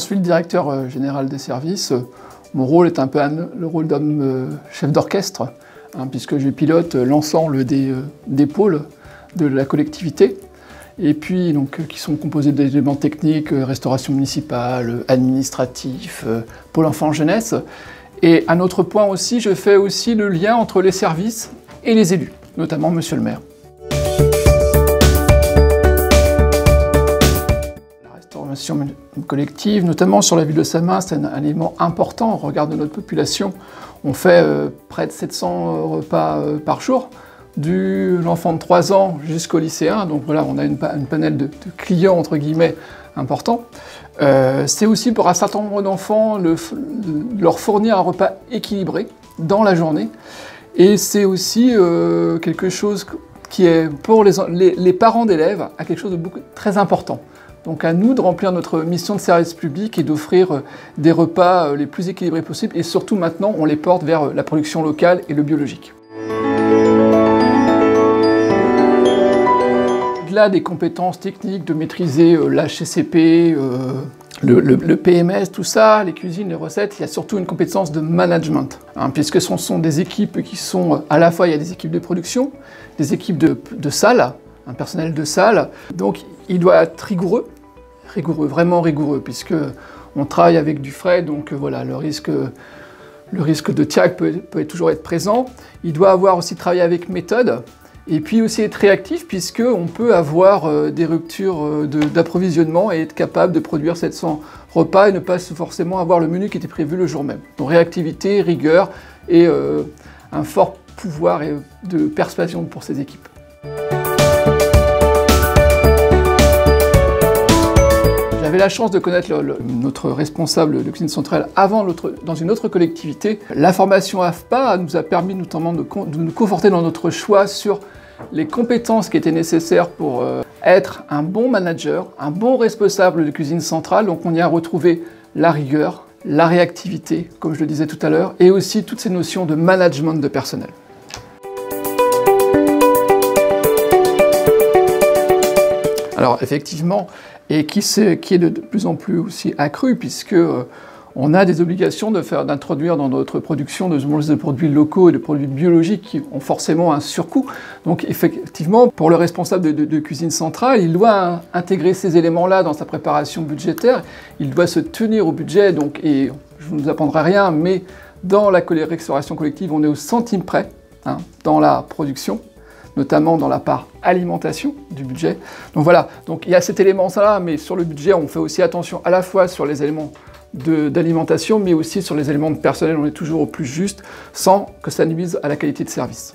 suis le directeur général des services. Mon rôle est un peu le rôle d'homme chef d'orchestre, puisque je pilote l'ensemble des pôles de la collectivité, et puis donc, qui sont composés d'éléments techniques, restauration municipale, administratif, pôle enfant-jeunesse. Et un autre point aussi, je fais aussi le lien entre les services et les élus, notamment monsieur le maire. La restauration collective, notamment sur la ville de Samin, c'est un élément important au regard de notre population. On fait près de 700 repas par jour, de l'enfant de 3 ans jusqu'au lycéen, donc voilà, on a une panel de clients, entre guillemets, important. C'est aussi pour un certain nombre d'enfants leur fournir un repas équilibré dans la journée. Et c'est aussi quelque chose qui est, pour les parents d'élèves, quelque chose de très important. Donc à nous de remplir notre mission de service public et d'offrir des repas les plus équilibrés possibles. Et surtout maintenant, on les porte vers la production locale et le biologique. Au-delà des compétences techniques, de maîtriser l'HCCP, le PMS, tout ça, les cuisines, les recettes, il y a surtout une compétence de management, puisque ce sont des équipes qui sont, à la fois il y a des équipes de production, des équipes de salle, un personnel de salle, donc il doit être rigoureux, vraiment rigoureux, puisque on travaille avec du frais, donc voilà, le risque de TIAC peut toujours être présent. Il doit avoir aussi travaillé avec méthode, et puis aussi être réactif, puisqu'on peut avoir des ruptures d'approvisionnement et être capable de produire 700 repas et ne pas forcément avoir le menu qui était prévu le jour même. Donc réactivité, rigueur et un fort pouvoir de persuasion pour ces équipes. J'avais la chance de connaître notre responsable de cuisine centrale avant dans une autre collectivité. La formation AFPA nous a permis notamment de nous conforter dans notre choix sur les compétences qui étaient nécessaires pour être un bon manager, un bon responsable de cuisine centrale. Donc on y a retrouvé la rigueur, la réactivité, comme je le disais tout à l'heure, et aussi toutes ces notions de management de personnel. Alors effectivement, et qui est de plus en plus aussi accru, puisque on a des obligations d'introduire dans notre production de produits locaux et de produits biologiques qui ont forcément un surcoût. Donc effectivement, pour le responsable de cuisine centrale, il doit intégrer ces éléments-là dans sa préparation budgétaire, il doit se tenir au budget, donc, et je ne vous apprendrai rien, mais dans la restauration collective, on est au centime près, dans la production, notamment dans la part alimentation du budget. Donc voilà, donc il y a cet élément-là, mais sur le budget, on fait aussi attention à la fois sur les éléments d'alimentation, mais aussi sur les éléments de personnel, on est toujours au plus juste, sans que ça nuise à la qualité de service.